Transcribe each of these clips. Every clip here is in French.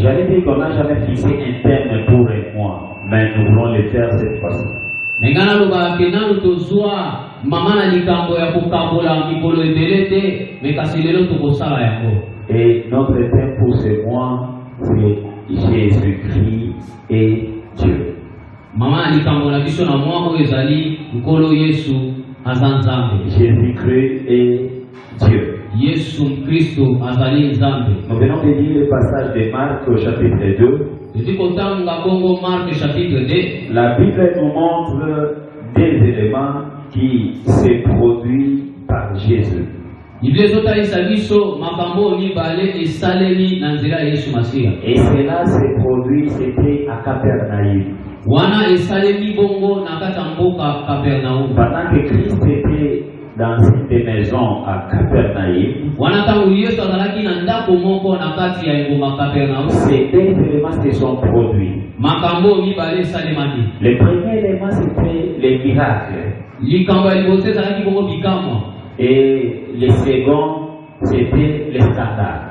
J'allais dire qu'on n'a jamais fixé un thème pour un mois, mais nous voulons le faire cette fois-ci. Et notre thème pour ce mois, c'est Jésus-Christ et Dieu. Jésus-Christ et Dieu. Nous venons de lire le passage de Marc au chapitre 2. La Bible nous montre des éléments qui se produisent par Jésus. Et cela se produit, c'était à Capernaum. Pendant que Christ était dans une maison à Capernaum, ces deux éléments se sont produits. Le premier élément, c'était les miracles. Et le second, c'était les scandales.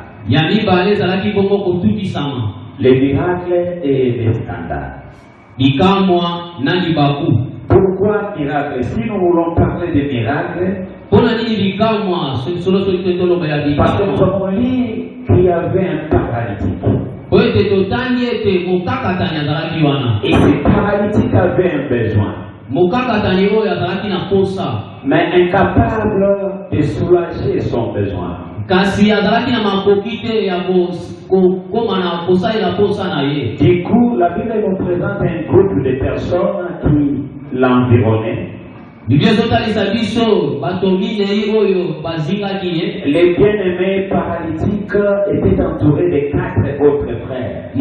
Les miracles et les scandales. Pourquoi miracle? Si nous voulons parler de miracles, parce que nous avons lu qu'il y avait un paralytique. Et ce paralytique avait un besoin. Mais incapable de soulager son besoin. Du coup, la Bible nous présente un groupe de personnes qui l'environnaient. Les bien-aimés paralytiques étaient entourés de 4 autres frères.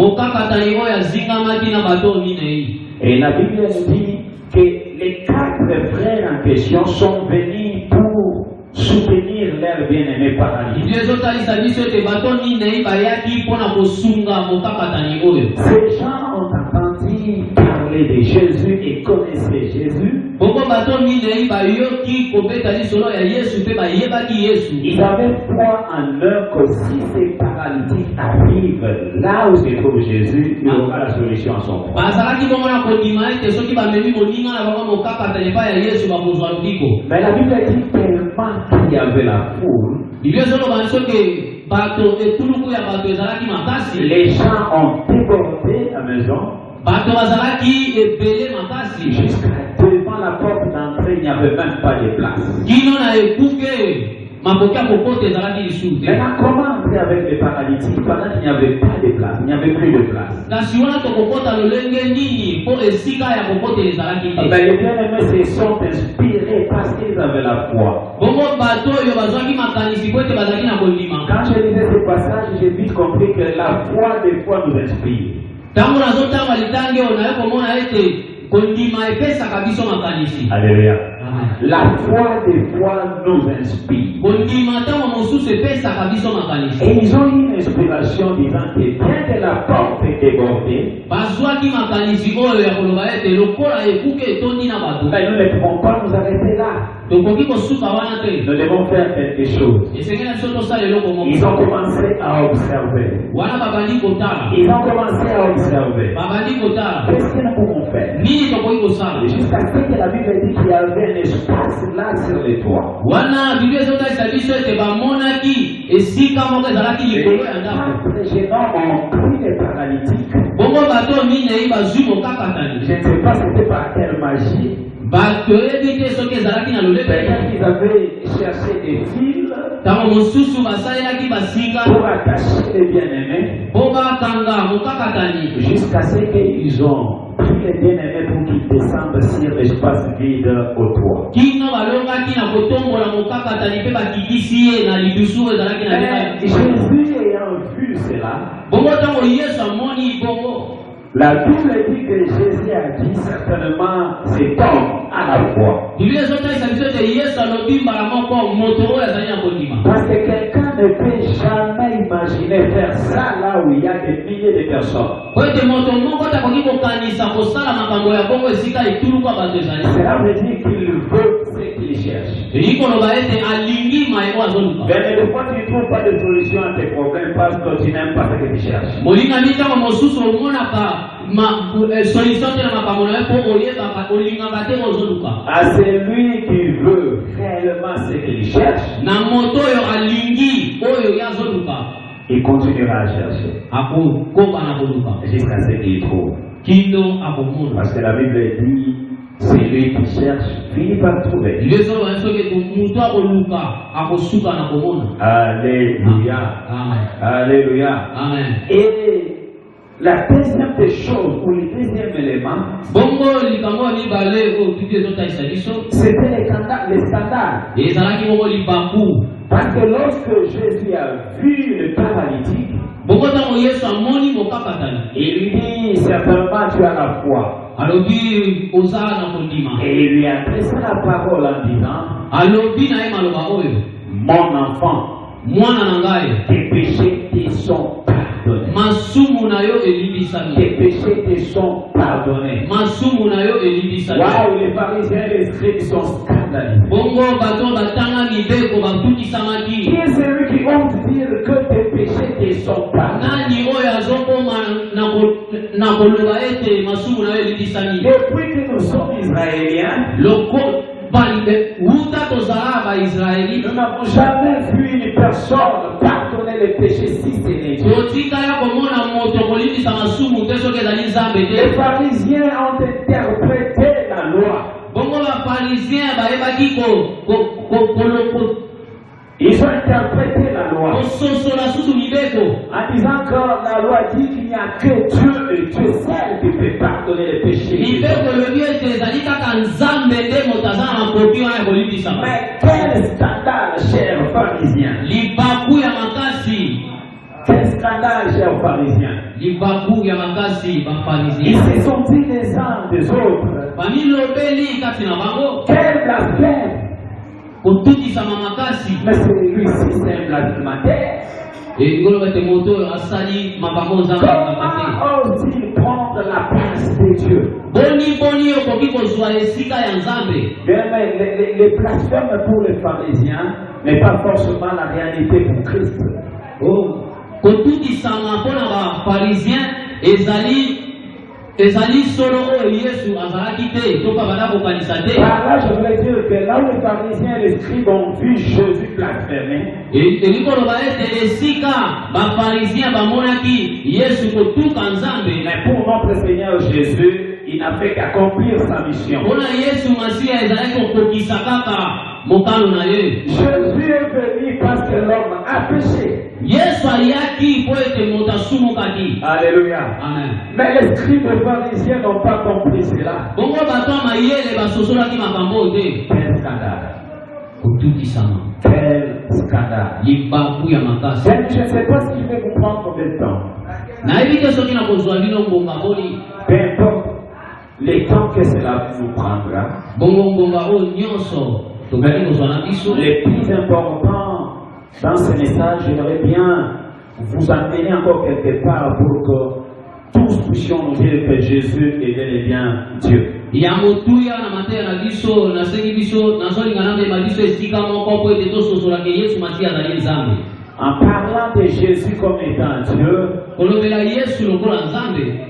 Et la Bible nous dit que les 4 frères en question sont venus pour soutenir leurs bien-aimés paralytiques. Ces gens ont entendu parler de Jésus et connaissaient Jésus. Ils avaient foi en eux que si ces paralytiques arrivent là où se trouve Jésus, il aura la solution à son problème. Mais la Bible dit tellement qu'il y avait la foule, les gens ont débordé la maison. Jusqu'à devant la porte d'entrée, il n'y avait même pas de place. Maintenant, comment entrer avec les paralytiques pendant qu'il n'y avait pas de place, il n'y avait plus de place? Les bien-aimés se sont inspirés parce qu'ils avaient la foi. Quand je lisais ce passage, j'ai vite compris que la foi des fois nous inspire. Alléluia. La foi des fois nous inspire. Et ils ont eu une inspiration disant que bien que la porte est débordée, mais nous ne pouvons pas nous arrêter là. Nous devons faire quelque chose. Ils ont commencé à observer. Ils ont commencé à observer. Qu'est-ce que nous pouvons faire? Jusqu'à ce que la Bible dit qu'il y avait un espace là sur les toits. Les jeunes hommes ont pris les paralytiques. Je ne sais pas c'était par quelle magie. Peut-être qu'ils avaient cherché des fils pour attacher les bien-aimés jusqu'à ce qu'ils ont pris les bien-aimés pour qu'ils descendent sur l'espace vide au toit. Jésus ayant vu cela, la Bible dit que Jésus a dit certainement cet homme à la foi. Parce que quelqu'un ne peut jamais imaginer faire ça là où il y a des milliers de personnes. Cela veut dire qu'il veut ce qu'il cherche. Mais des fois, tu ne trouves pas de solution à tes problèmes parce que tu n'aimes pas ce que tu cherches. À celui qui veut réellement ce qu'il cherche, il continuera à chercher jusqu'à ce qu'il trouve. Parce que la Bible dit, celui qui cherche finit par trouver. Alléluia. Alléluia. Amen. Et la deuxième des choses, ou le deuxième élément, c'était les scandales. Parce que lorsque Jésus a vu le paralytique, il lui dit certainement tu as la foi. Et il lui a adressé la parole en disant, mon enfant, tes péchés te sont pardonnés. Tes péchés te sont pardonnés. Waouh, les pharisiens et les scribes sont scandalisés. Qui est celui qui ose dire que tes péchés te sont pardonnés? Depuis que nous sommes Israéliens, nous n'avons jamais vu une personne pardonner les péchés si ce n'est Dieu. Les pharisiens ont interprété la loi. Ils ont interprété la loi en disant que la loi dit qu'il n'y a que Dieu et Dieu seul qui peut pardonner les péchés. Mais quel scandale, chers pharisiens! Quel scandale, chers pharisiens! Ils se sont dit les uns des autres. Quel blasphème! Mais celui-ci, c'est un blasphémateur. Comment ose-t-il prendre la place de Dieu? Les blasphèmes pour les pharisiens n'est pas forcément la réalité pour Christ. Par là, je voulais dire que là où les pharisiens et les scribes ont vu Jésus blasphémer, mais pour notre Seigneur Jésus, il n'a fait qu'accomplir sa mission. Jésus est venu parce que l'homme a péché. Alléluia. Amen. Mais les scribes et pharisiens n'ont pas compris cela. Quel scandale. Quel scandale. Je ne sais pas ce qui va vous prendre combien de temps. Peu importe les temps que cela nous prendra. Le plus important dans ce message, j'aimerais bien vous amener encore quelque part pour que tous puissions nous dire que Jésus est bel et bien Dieu. En parlant de Jésus comme étant Dieu,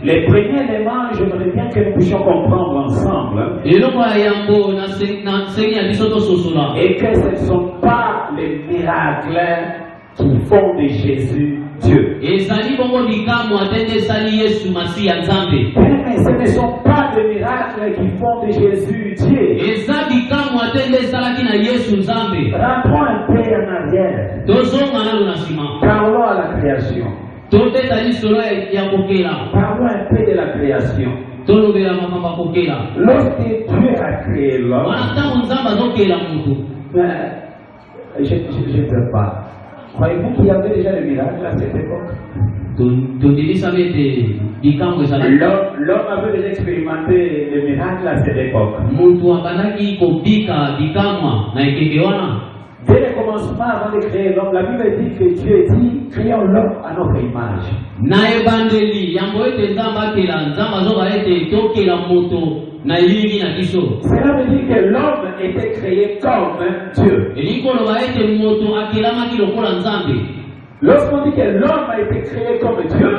les premiers éléments, j'aimerais bien que nous puissions comprendre ensemble, et que ce ne sont pas les miracles qui font de Jésus Dieu. Mais ce ne sont pas des miracles qui font de Jésus Dieu. Rentrons un peu en arrière. Parlons à la création. Parlons un peu de la création. Lorsque Dieu a créé l'homme, je ne sais pas. Croyez-vous qu'il y avait déjà des miracles à cette époque? L'homme avait déjà expérimenté les miracles à cette époque. Dès le commencement, avant de créer l'homme, la Bible dit que Dieu dit créons l'homme à notre image. Cela veut dire que l'homme était créé comme Dieu. Lorsqu'on dit que l'homme a été créé comme Dieu,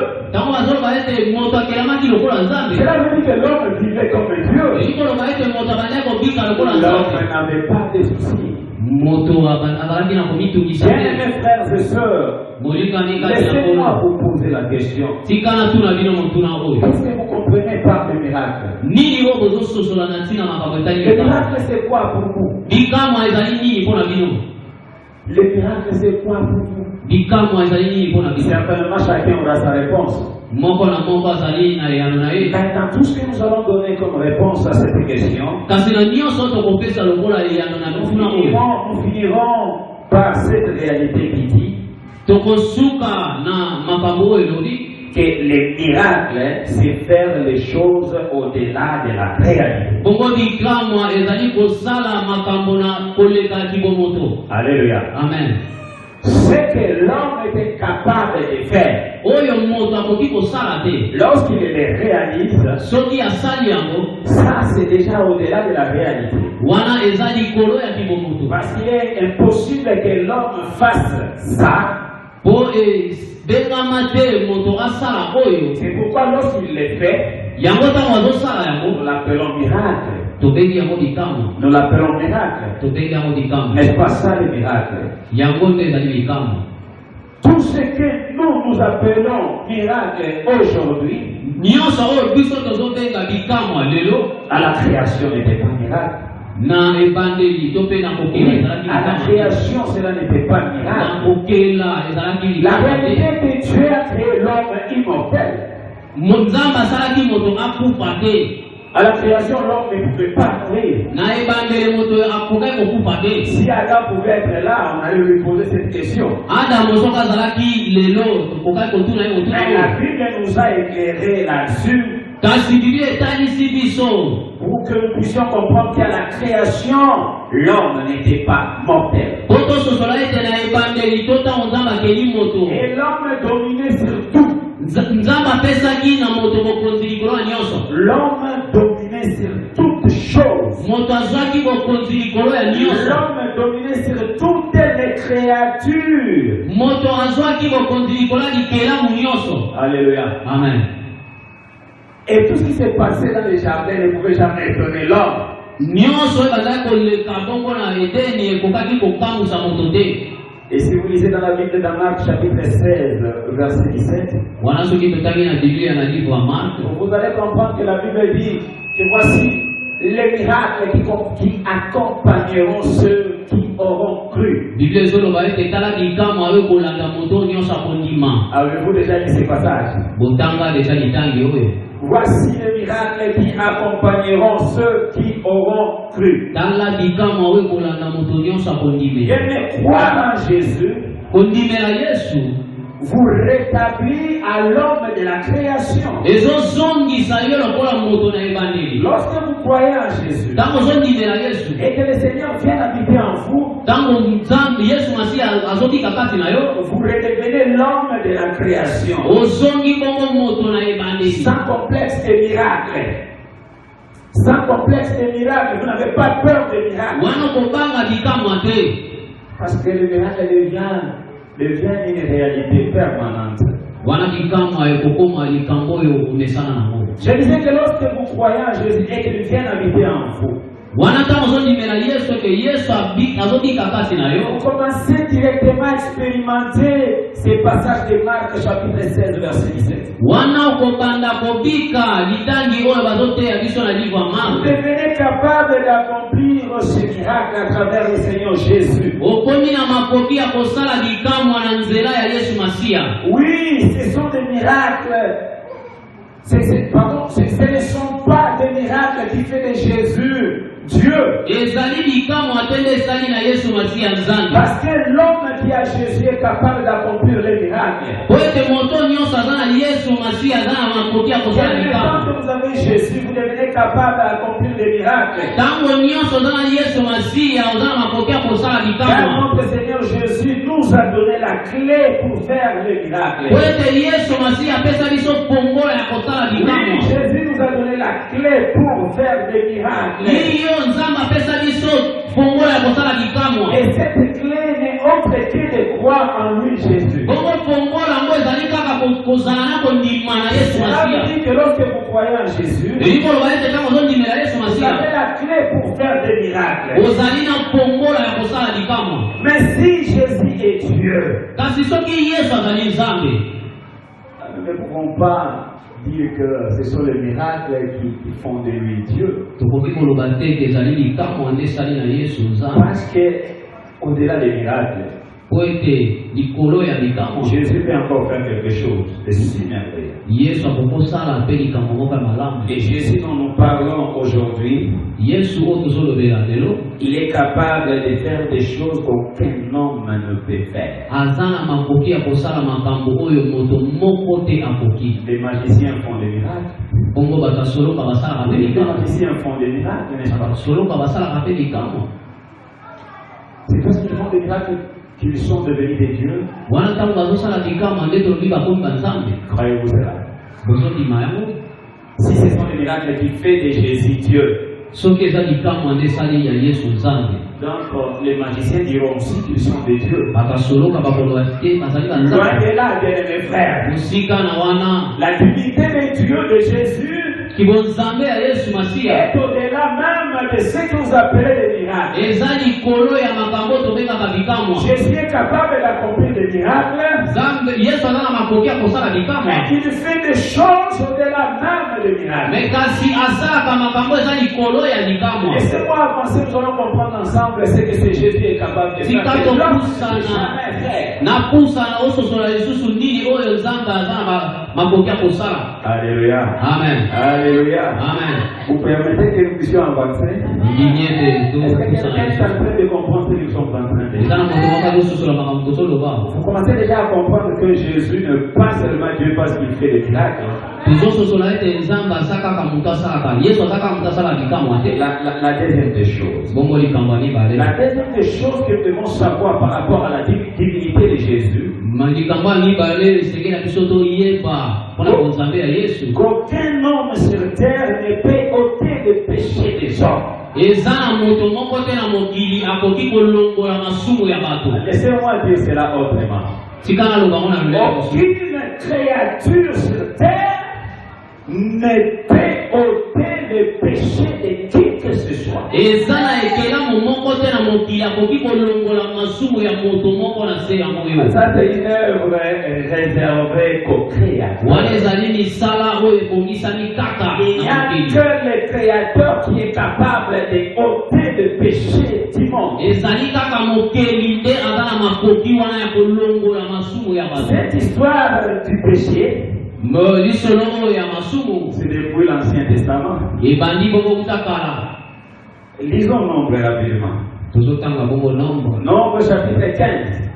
cela veut dire que l'homme vivait comme Dieu. L'homme n'avait pas de soucis. Bien, mes frères et sœurs, laissez-moi vous poser la question. Qu'est-ce que vous comprenez par le miracle? Le miracle, c'est quoi pour vous? Le miracle, c'est quoi pour vous? Certainement, chacun aura sa réponse. Maintenant, tout ce que nous allons donner comme réponse à cette question, nous finirons par cette réalité qui dit que les miracles, c'est faire les choses au-delà de la réalité. Alléluia. Amen. Ce que l'homme était capable de faire, lorsqu'il les réalise, ça c'est déjà au-delà de la réalité. Parce qu'il est impossible que l'homme fasse ça. C'est pourquoi lorsqu'il le fait, nous l'appelons miracle. Nous l'appelons miracle. N'est-ce pas ça le miracle? Tout ce que nous appelons miracle aujourd'hui, à la création n'était pas miracle. À la création, cela n'était pas miracle. La réalité est que Dieu a créé l'homme immortel. À la création, l'homme ne pouvait pas mourir. Si Adam pouvait être là, on allait lui poser cette question. Mais la Bible nous a éclairé là-dessus pour que nous puissions comprendre qu'à la création, l'homme n'était pas mortel. Et l'homme dominait sur tout. L'homme dominait sur toutes choses. L'homme dominait sur toutes les créatures. Alléluia. Amen. Et tout ce qui s'est passé dans les jardins ne pouvait jamais étonner l'homme. Et si vous lisez dans la Bible dans Marc chapitre 16, verset 17, vous allez comprendre que la Bible dit que voici les miracles qui accompagneront ceux qui auront cru. Avez-vous déjà lu ces passages? Voici les miracles qui accompagneront ceux qui auront cru. Venez croire en Jésus, vous rétablit à l'homme de la création. Lorsque vous croyez en Jésus et que le Seigneur vient habiter en vous, vous redevenez l'homme de la création. Sans complexe de miracle. Sans complexe de miracle. Vous n'avez pas peur de miracle. Parce que le miracle devient une réalité permanente. Je disais que lorsque vous croyez en Jésus et qu'il vient habiter en vous, vous commencez directement à expérimenter ces passages de Marc chapitre 16 verset 17. Vous devenez capable d'accomplir ce miracle à travers le Seigneur Jésus. Oui, ce sont des miracles. Ce ne sont pas des miracles qui fait de Jésus Dieu. Parce que l'homme qui a Jésus est capable d'accomplir les miracles. Quand vous avez Jésus, vous devenez capable d'accomplir les miracles. Car notre Seigneur Jésus nous a donné la clé pour faire les miracles. Oui, Jésus nous a donné la clé pour faire des miracles. Et cette clé n'est autre que de croire en lui, Jésus. Cela veut dire que lorsque vous croyez en Jésus, vous avez la clé pour faire des miracles. Mais si Jésus est Dieu, nous ne pouvons pas dire que ce sont les miracles qui font de lui Dieu. Parce que au-delà des miracles, Jésus peut encore faire quelque chose de si merveilleux. Et Jésus dont nous parlons aujourd'hui, il est capable de faire des choses qu'aucun homme ne peut faire. Les magiciens font des miracles. Les magiciens font des miracles, n'est-ce pas? C'est parce qu'ils font des miracles qu'ils sont devenus des dieux. Croyez-vous cela? Si ce sont des miracles qui fait de Jésus Dieu, donc les magiciens diront aussi qu'ils sont des dieux. Loin de là, bien mes frères, la divinité des dieux de Jésus est au-delà même de ce que vous appelez des miracles. Jésus est capable d'accomplir des miracles. Mais il fait des choses au-delà même des miracles. Laissez-moi avancer, nous allons comprendre ensemble ce que Jésus est capable de faire. Alléluia. Amen. Alléluia. Amen. Vous permettez que nous puissions avancer? Est-ce que quelqu'un est en train de comprendre ce que nous sommes en train de dire? Vous commencez déjà à comprendre que Jésus ne pas seulement Dieu parce qu'il fait des miracles. La deuxième des choses. La deuxième des choses que nous devons savoir par rapport à la divinité de Jésus. Qu'aucun homme sur terre ne peut ôter le péché des hommes. Laissez-moi dire cela autrement. Aucune créature sur terre ne peut ôter le péché de qui que ce soit. Ça, c'est une œuvre réservée qu'aux créateurs. Il n'y a que le créateur qui est capable de ôter le péché du monde. Cette histoire du péché, c'est depuis l'Ancien Testament. Lisons Nombre rapidement. Nombre chapitre 15.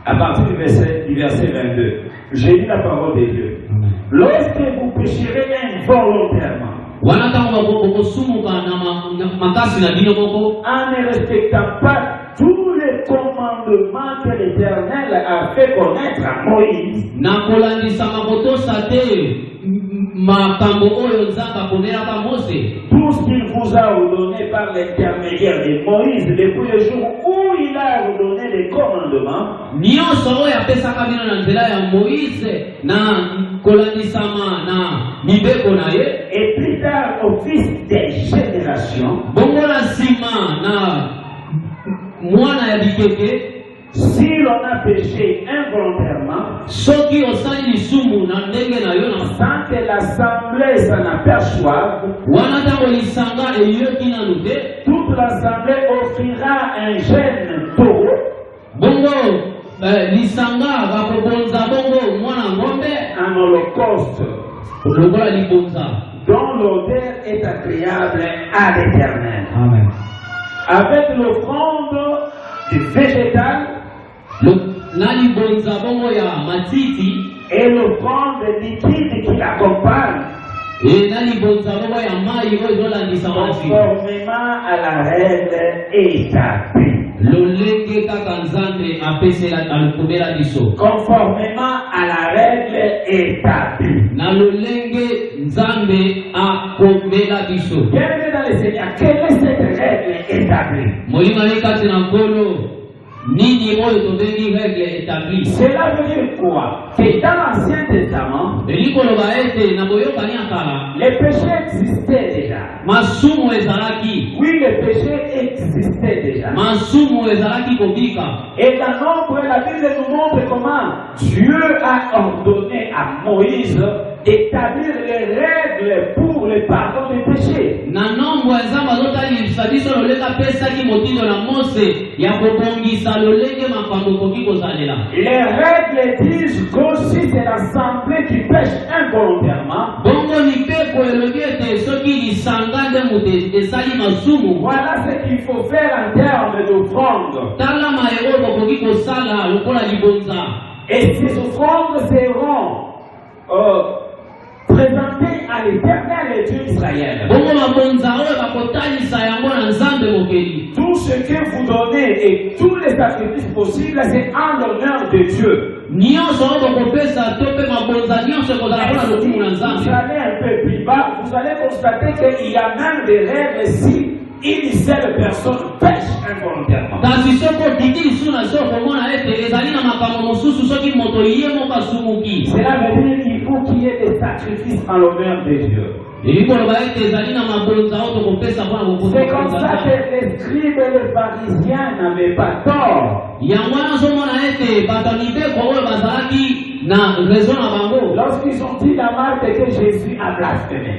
À partir du verset 22. J'ai lu la parole de Dieu. Lorsque vous pécherez involontairement, en ne respectant pas tous les commandements que l'Éternel a fait connaître à Moïse, tout ce qu'il vous a ordonné par l'intermédiaire de Moïse depuis le jour où il a ordonné les commandements, et plus tard au fils des générations, si l'on a péché involontairement, sans que l'assemblée s'en aperçoive, toute l'assemblée offrira un jeune taureau, un holocauste, dont l'odeur est agréable à l'Éternel. Amen. Avec l'offrande du végétal et l'offrande liquide qui l'accompagne, conformément à la règle établie. conformément à la règle établie. Bienvenue dans le Seigneur. Quelle est cette règle établie? Cela veut dire quoi? Que dans l'Ancien Testament, les péchés existaient déjà. Oui, les péchés existaient déjà. Et dans Nombre, la Bible nous montre comment Dieu a ordonné à Moïse d'établir les règles pour le pardon des péchés. Les règles disent que si c'est l'assemblée qui pêche involontairement, voilà ce qu'il faut faire en termes d'offrande. Et ces offrandes seront présentées à l'Éternel Dieu Israël. Tout ce que vous donnez et tous les sacrifices possibles, c'est en l'honneur de Dieu. Vous allez un peu plus bas, vous allez constater qu'il y a même des règles si une seule personne pêche involontairement. Cela veut dire qu'il faut qu'il y ait des sacrifices en l'honneur de Dieu. C'est comme ça que les scribes et les pharisiens n'avaient pas tort. Lorsqu'ils ont dit la marque que Jésus a blasphémé.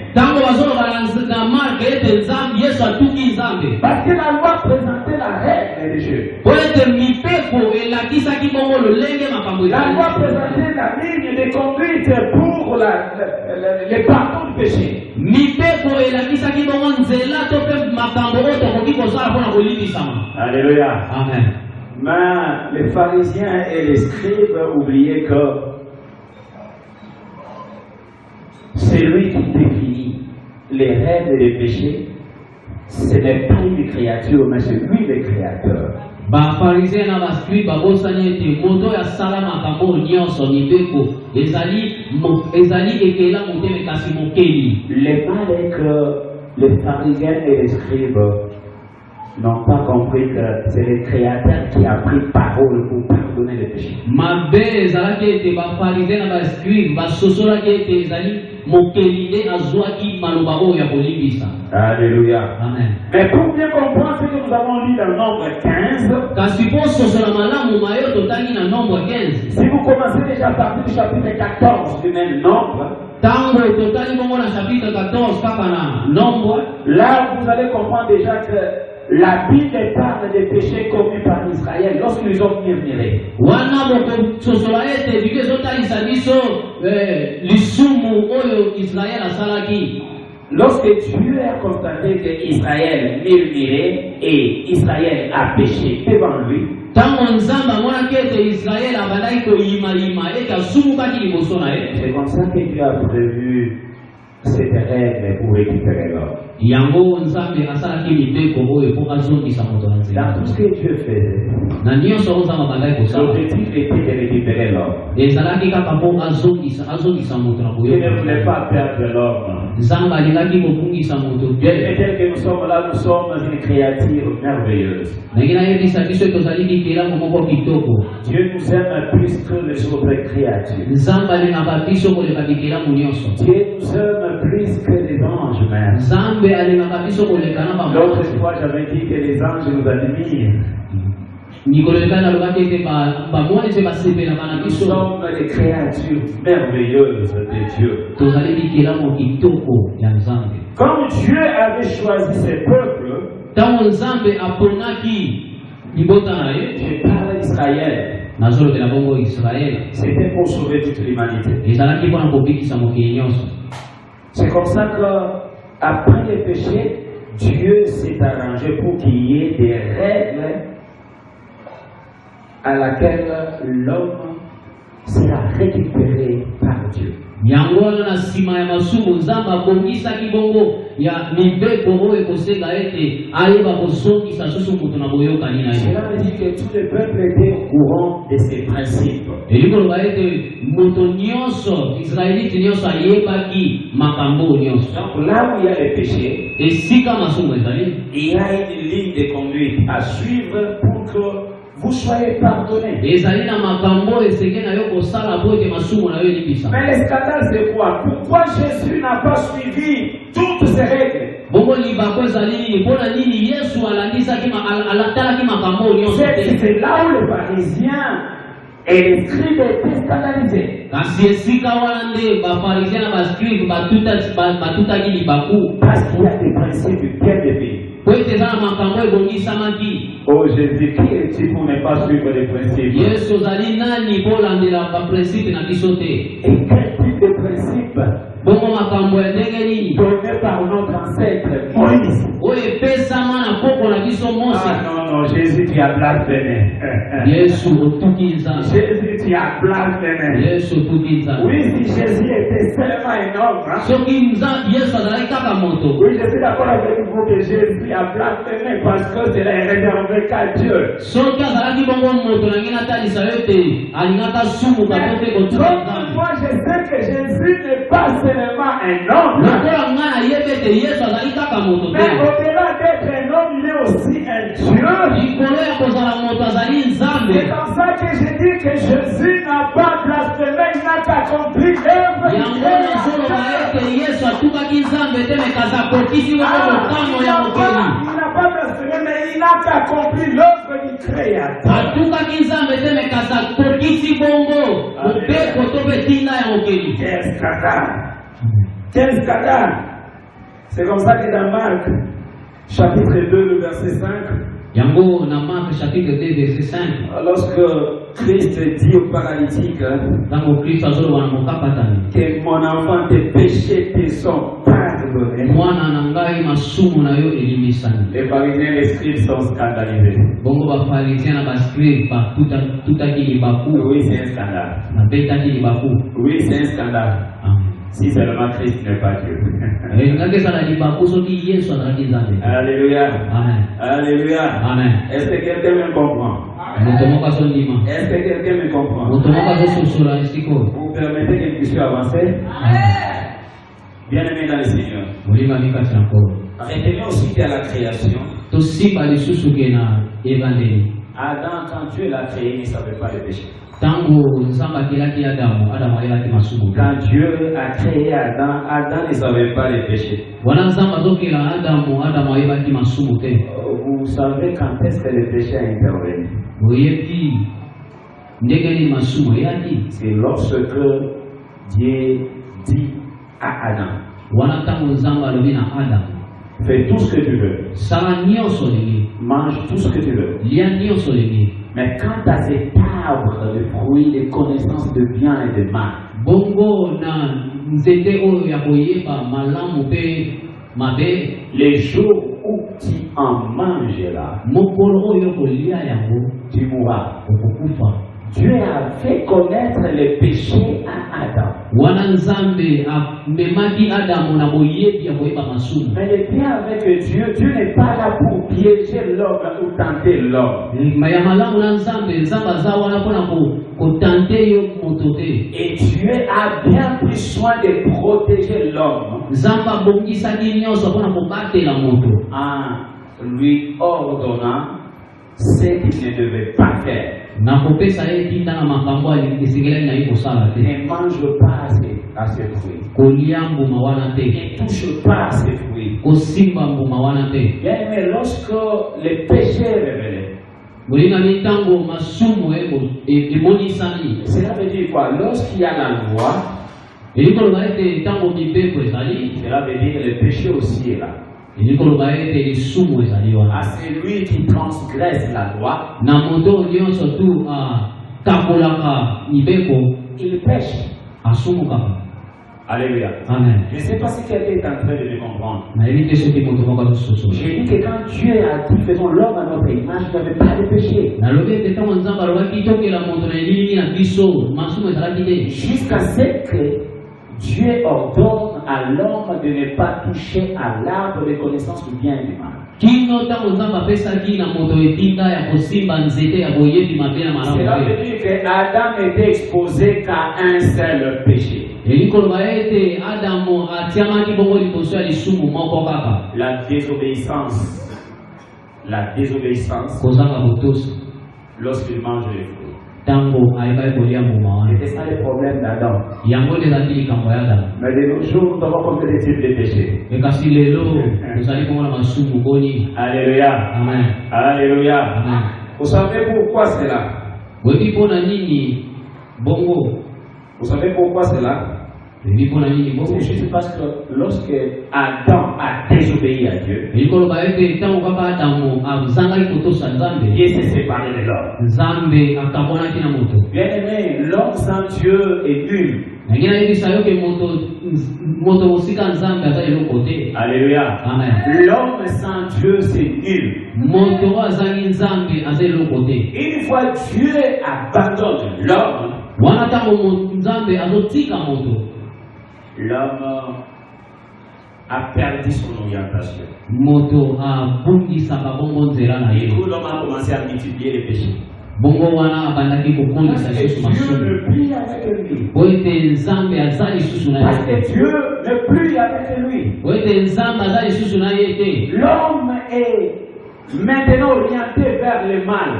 Parce que la loi présentait la règle de Dieu. La loi présentait la ligne de conduite pour les pardons du péché. Alléluia. Amen. Mais les pharisiens et les scribes oubliaient que c'est lui qui définit les règles des péchés. Ce n'est pas une créature, mais c'est lui le créateur. Les mal est que les pharisiens et les scribes n'ont pas compris que c'est le Créateur qui a pris parole pour pardonner les péchés. Alléluia. Amen. Mais pour bien comprendre ce que nous avons lu dans Nombre 15, si vous commencez déjà à partir du chapitre 14 du même Nombre, là vous allez comprendre déjà que la Bible parle des péchés commis par Israël lorsqu'ils ont murmuré. Lorsque Dieu a constaté qu'Israël murmurait et Israël a péché devant lui, c'est comme ça que Dieu a prévu cette règle pour récupérer l'homme. Dans tout ce que Dieu faisait, l'objectif était de récupérer l'homme. Dieu ne voulait pas perdre l'homme. Peut-être que nous sommes là, nous sommes une créature merveilleuse. Dieu nous aime plus que les autres créatures. Dieu nous aime plus que les anges même. L'autre fois, j'avais dit que les anges nous admirent. Nous sommes les créatures merveilleuses de Dieu. Comme Dieu avait choisi ses peuples, je parle d'Israël. C'était pour sauver toute l'humanité. C'est comme ça qu'après les péchés, Dieu s'est arrangé pour qu'il y ait des règles à laquelle l'homme sera récupéré par Dieu. yango na sima ya masumu nzamba bongisa kibongo ya mibeko oyo kosenga ete ayeba kozongisa susu mutu na boyoka nina ye. Cela veut dire que tout le peuple était au courant de ces principes. Elikoloba ete moto nyonso israelite nyonso ayebaki makambo nyonso. Donc là où il y a le péché, esika masumu ezali, il y a une ligne de conduite à suivre pour que vous soyez pardonnés. ezali na makambo esenge na yo kosala po ete masumu na yo elibisa. Mais le scandale c'est quoi? Pourquoi Jésus n'a pas suivi toutes ces règles? Bongo libako ezali nini? Mpona nini Yesu alandisaki alatalaki makambo nyonso te? C'est là où les pharisiens et les scribes étaient scandalisés. Kasi esika wana nde bafarisien na bascribe batutaki libaku. Parce qu'il y a des principes bien définis. Po ete eza na makambo ebongisamaki. Oh Jésus, qui es-tu pour ne pas suivre les principes? Yesu ozali nani mpo olandela baprincipe na biso te? Et quel type de principe? Bongo makambo ya ndenge nini? Donné par notre ancêtre Moïse. Oyo epesama na poko na biso Mose. Ah non, Jésus, tu as blasphémé. Yesu otuki nzambe. Jésus, tu as blasphémé. Yesu otuki nzambe. Oui, si Jésus était seulement un homme. Soki nzambe Yesu azalaki kaka moto. Oui, je suis d'accord avec vous que Jésus a blasphémé parce que cela est réservé qu'à Dieu. Soki azalaki bongo moto na ngina talisa yo te alingaka sumuka po te kotuka nzambe. Moi, je sais que Jésus n'est pas seulement un homme. Lokola nga nayebi ete Yesu azali kaka moto te. Mais au-delà d'être un homme, il est aussi un Dieu. Likolo ya kozala moto azali nzambe. C'est comme ça que je dis que Jésus n'a pas blasphémé, il n'a qu'accompli l'œuvre. Yango nazoloba ete Yesu atukaki nzambe te me kaza akokisi bongo mokano ya mokeli. Il n'a pas blasphémé, mais il n'a qu'accompli l'œuvre du Créateur. Atukaki nzambe te me kaza akokisi bongo mobeko to mpe ntina ya mokeli. Quel scandale! Quel scandale! C'est comme ça que dans Marc, chapitre 2, le verset 5, yango na Marc chapitre 2 verset 5, lorsque Christ dit au paralytique tango Kristo azoloba na mokapatani que mon enfant, tes péchés te sont pardonnés, mwana na ngai masumu na yo elimbisani. les pharisiens et les scribes sont scandalisés. Bongo bafarisien na bascribe batutaki libaku. Oui, c'est un scandale. Babetaki libaku. Oui, c'est un scandale. Si seulement Christ n'est pas Dieu. Alléluia. Amen. Alléluia. Amen. Est-ce que quelqu'un me comprend? Est-ce que quelqu'un me comprend? Vous permettez que je puisse avancer? Bien-aimé dans le Seigneur. Retenez aussi qu'à la création, Adam, quand Dieu l'a créé, il ne savait pas le péché. Quand Dieu a créé Adam, Adam ne savait pas le péché. Vous savez quand est-ce que le péché a intervenu? C'est lorsque Dieu dit à Adam, fais tout ce que tu veux, mange tout ce que tu veux, mais quant à cet arbre de fruits de connaissance de bien et de mal, les jours où tu en mangeras, tu mourras. Dieu a fait connaître les péchés à Adam. Mais le bien avec Dieu, Dieu n'est pas là pour piéger l'homme ou tenter l'homme. Et Dieu a bien pris soin de protéger l'homme en lui ordonnant ce qu'il ne devait pas faire. Ne mange pas à ces fruits. Ne touche pas à ces fruits. Mais lorsque le péché est révélé, cela veut dire quoi? Lorsqu'il y a la loi, cela veut dire que le péché aussi est là. À celui qui transgresse la loi, il pêche. Alléluia. Amen. Je ne sais pas si quelqu'un est en train de me comprendre. J'ai dit que quand Dieu a dit faisons l'homme à notre image, il n'avait pas de péché. Jusqu'à ce que Dieu ordonne à l'homme de ne pas toucher à l'arbre de connaissance du bien et du mal. Cela veut dire que Adam était exposé qu'à un seul péché. La désobéissance. La désobéissance. Lorsqu'il mange les fruits. C'était ça le problème d'Adam. Mais de nos jours, nous avons compris les types de péchés. Alléluia. Amen. Alléluia. Amen. Vous savez pourquoi cela? Vous savez pourquoi cela? C'est juste parce que lorsque Adam a désobéi à Dieu, Dieu s'est séparé de l'homme. Bien aimé, l'homme sans Dieu est nul. Alléluia. Amen. L'homme sans Dieu c'est nul. Une fois Dieu abandonne l'homme, l'homme a perdu son orientation. Et tout l'homme a commencé à multiplier les péchés. Parce que Dieu ne prie avec lui. Parce que Dieu ne prie avec lui. L'homme est maintenant orienté vers le mal.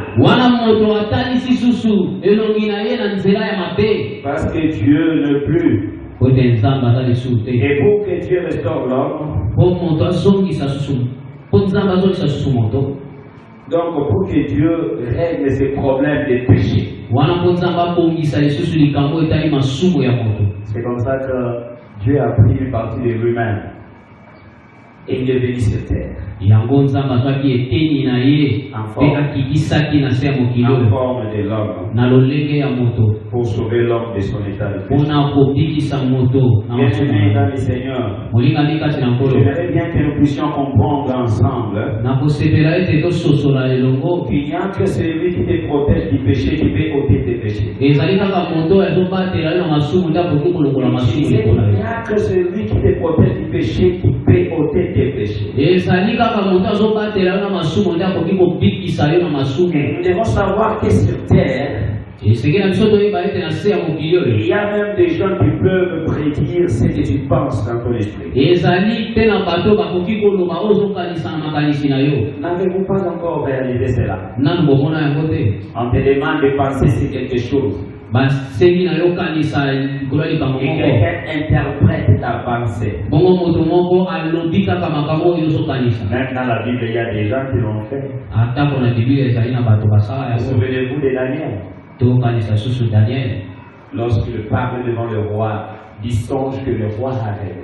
Parce que Dieu ne prie. Et pour que Dieu restaure l'homme, donc pour que Dieu règle ses problèmes de péché, c'est comme ça que Dieu a pris une partie de lui-même et il est venu sur terre en forme de l'homme pour sauver l'homme de son état de péché. Bien-aimés dans le Seigneur, j'aimerais bien que nous puissions comprendre ensemble qu'il n'y a que celui qui te protège du péché qui peut ôter tes péchés. Il n'y a que celui qui te protège du péché qui peut ôter tes péchés. Et nous devons savoir que sur terre, il y a même des gens qui peuvent prédire ce que tu penses dans ton esprit. N'avez-vous pas encore réalisé cela? On te demande de penser sur quelque chose. Et quelqu'un interprète ta pensée. Même dans la Bible, il y a des gens qui l'ont fait. Souvenez-vous de Daniel. Lorsqu'il parle devant le roi, du songe que le roi a rêvé.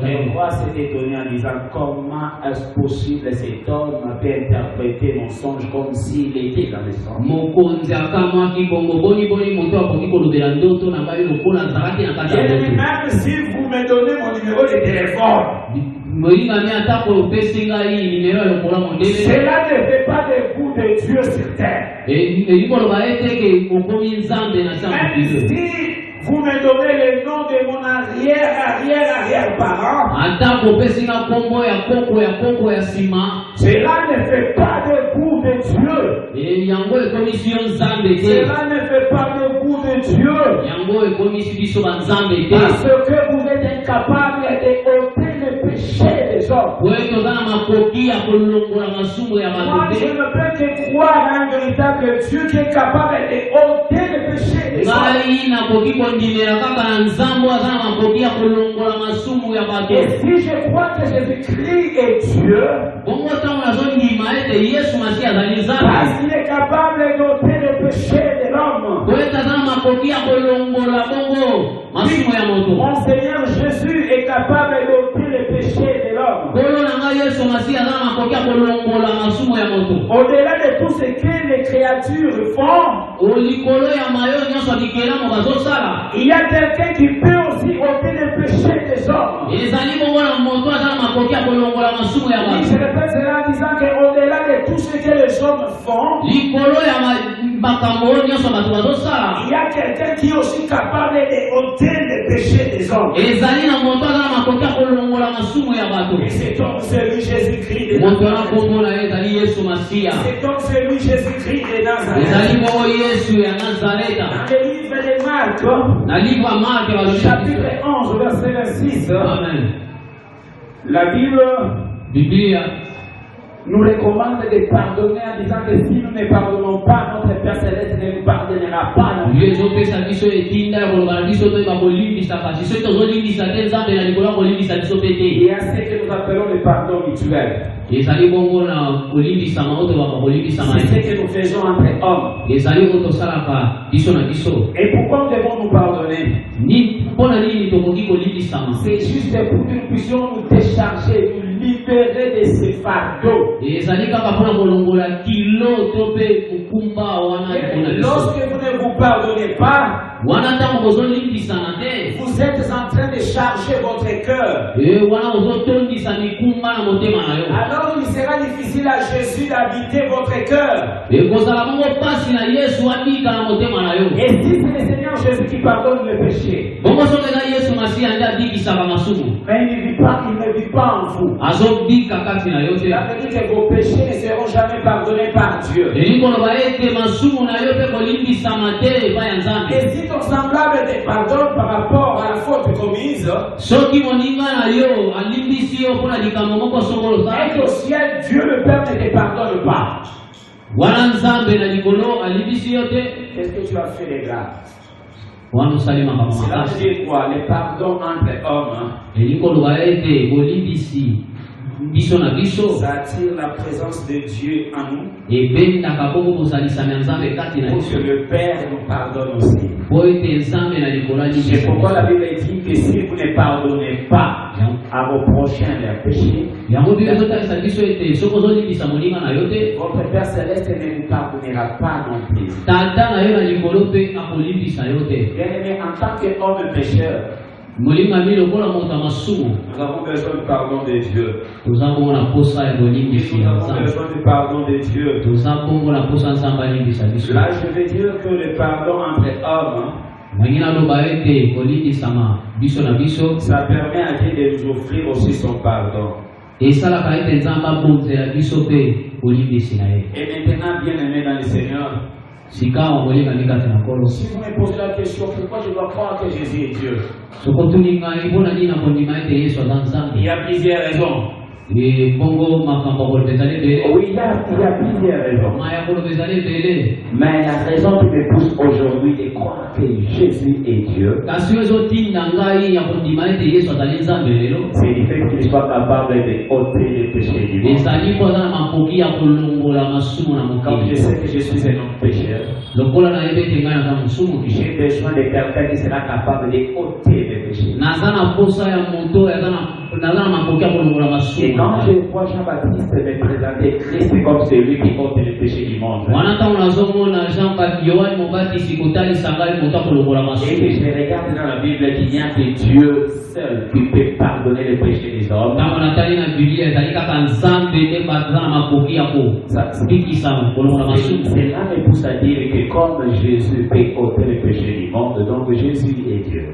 Le roi s'est étonné en disant comment est-ce possible cet homme peut interpréter mon songe comme s'il était dans le songe. Même si vous me donnez mon numéro de téléphone, cela ne fait pas de vous de Dieu sur terre. Même si vous me donnez le nom de mon arrière-parent, cela ne fait pas de vous de Dieu. Cela ne fait pas de vous de Dieu. Parce que vous êtes incapable de ôter le péché des hommes. Moi, je ne peux que croire à un véritable Dieu qui est capable de ôter le péché des hommes. Et si je crois que Jésus-Christ est Dieu, parce qu'il est capable d'ôter le péché de l'homme. Mon Seigneur Jésus est capable d'ôter le péché de l'homme. Au-delà de tout ce que les créatures font, il y a quelqu'un qui peut aussi ôter le péché des hommes. Je répète cela en disant qu'au-delà de tout ce que les hommes font, y a quelqu'un qui est aussi capable d'ôter les péchés des hommes. Et cet homme, c'est lui Jésus-Christ de Nazareth. Cet homme, c'est lui Jésus-Christ de Nazareth. Dans le livre de Marc, chapitre 11, verset 26, amen. La Bible nous recommande de pardonner en disant que si nous ne pardonnons pas, notre Père Céleste ne nous pardonnera pas. Et à ce que nous appelons le pardon mutuel. C'est ce que nous faisons entre hommes. Et pourquoi nous devons nous pardonner? C'est juste pour que nous puissions nous décharger, nous libérer de ces fardeaux. Lorsque vous ne vous pardonnez pas, vous êtes en train de charger votre cœur. Alors il sera difficile à Jésus d'habiter votre cœur. Et si c'est le Seigneur Jésus qui pardonne le péché, mais il ne vit pas en vous. Ça veut dire que vos péchés ne seront jamais pardonnés par Dieu. Et si ton semblable te pardonne par rapport à la faute commise, et qu'au ciel, Dieu le Père ne te pardonne pas, qu'est-ce que tu as fait les gars? Cela veut dire quoi? Le pardon entre hommes, ça attire la présence de Dieu en nous, pour que le Père nous pardonne aussi. C'est pourquoi la Bible dit que si vous ne pardonnez pas à vos prochains leurs péchés, votre Père Céleste ne vous pardonnera pas non plus. Bien-aimé, en tant qu'homme pécheur, nous avons besoin du pardon de Dieu. Nous avons besoin du pardon de Dieu. Là, je veux dire que le pardon entre hommes, ça permet à Dieu de nous offrir aussi son pardon. Et maintenant, bien aimé dans le Seigneur, si vous me posez la question, pourquoi je dois croire que Jésus est Dieu? Il y a plusieurs raisons. Oui, il y a plusieurs raisons. Mais la raison qui me pousse aujourd'hui de croire que Jésus est Dieu, c'est le fait qu'il soit capable de ôter les péchés du monde. Comme je sais que je suis un homme pécheur, j'ai besoin de quelqu'un qui sera capable de ôter les péchés. Et quand je vois Jean-Baptiste me présenter Christ comme celui qui ôte les péchés du monde, et que je regarde dans la Bible qu'il n'y a que Dieu seul qui peut pardonner les péchés des hommes, cela me pousse à dire que comme Jésus peut ôter les péchés du monde, donc Jésus est Dieu.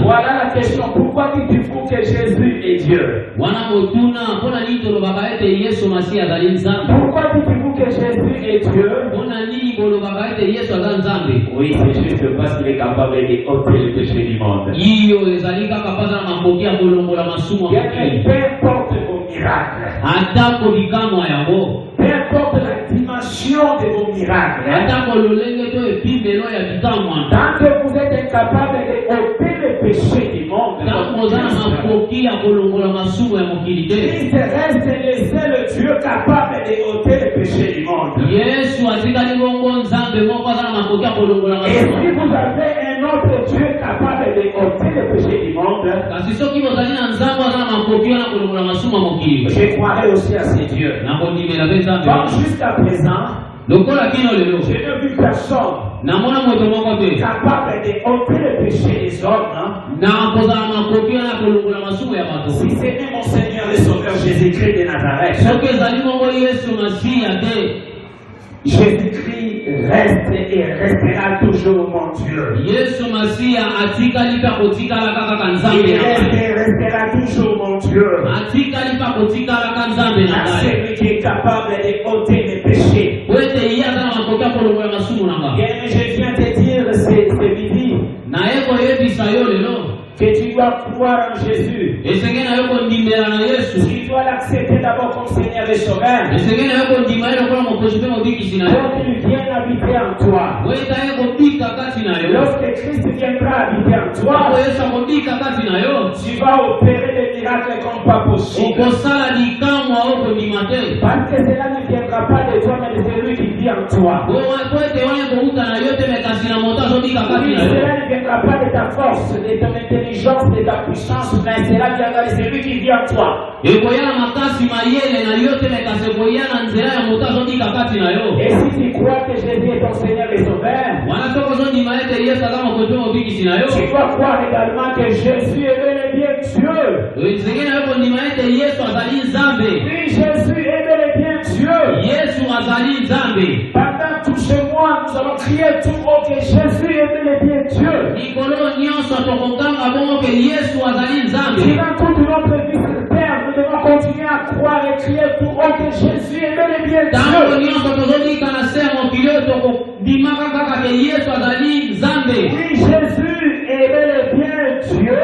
Voilà la question. Pourquoi dites-vous que Jésus est Dieu? Pourquoi dites-vous que Jésus est Dieu? Oui, c'est juste parce qu'il est capable de ôter le péché du monde. Peu importe vos miracles, peu importe la dimension de vos miracles, tant que vous êtes incapable de ôter le péché du monde, Christ reste le seul Dieu capable de ôter le péché du monde. Et si vous avez un autre Dieu capable de ôter le péché du monde, je croirais aussi à ces dieux. Comme jusqu'à présent, je n'ai vu personne capable de ôter le péché des hommes. Si c'était mon Seigneur et Sauveur Jésus-Christ de Nazareth, Jésus-Christ reste et restera toujours mon Dieu. Il reste et restera toujours mon Dieu. Celui qui est capable de ôter les péchés. Bien, je viens te dire, c'est Bibi, que tu dois croire en Jésus. Tu dois l'accepter d'abord comme Seigneur et Sauveur. Pour qu'il vienne habiter en toi. Lorsque Christ viendra habiter en toi, tu vas opérer des miracles comme pas possible. Parce que cela ne viendra pas de toi, mais de celui qui vit en toi. Cela ne viendra pas de ta force, de ton intelligence, de ta puissance, mais cela viendra de celui qui vit en toi. Et si tu crois que Jésus est ton Seigneur et Sauveur, tu dois croire également que Jésus est bel et bien Dieu. Oui, Jésus est bel et bien Dieu. Pendant tout ce mois, nous allons crier tout haut que Jésus est bel et bien Dieu. Durant toute notre vie sur terre, nous devons continuer à croire et crier tout haut que Jésus est bel et bien Dieu. Oui, Jésus est bel et bien Dieu.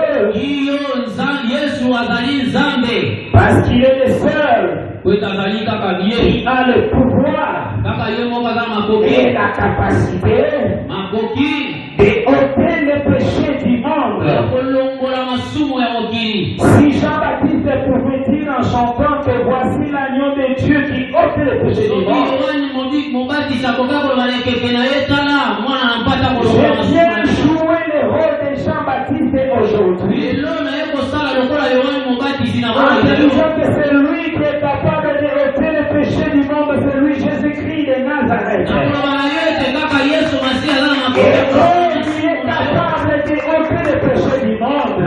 Parce qu'il est le seul qui a le pouvoir et la capacité de ôter le péché du monde. Si Jean-Baptiste pouvait dire en chantant que voici l'agneau de Dieu qui ôte le péché du monde, je viens jouer le rôle de Jean-Baptiste aujourd'hui. En disant que c'est lui qui est capable de ôter le péché du monde, c'est lui Jésus-Christ de Nazareth. Et comme il est capable de ôter le péché du monde,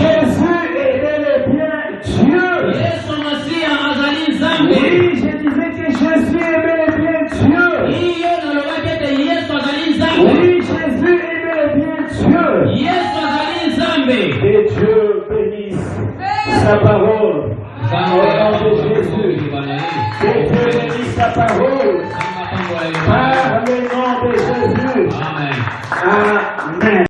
Jésus est bel et bien Dieu. Oui, je disais que Jésus est bel et bien Dieu. Oui, Jésus est bel et bien Dieu. Que Dieu bénisse sa parole. Au nom de Jésus. Que Dieu bénisse sa parole. Par le nom de Jésus. Amen.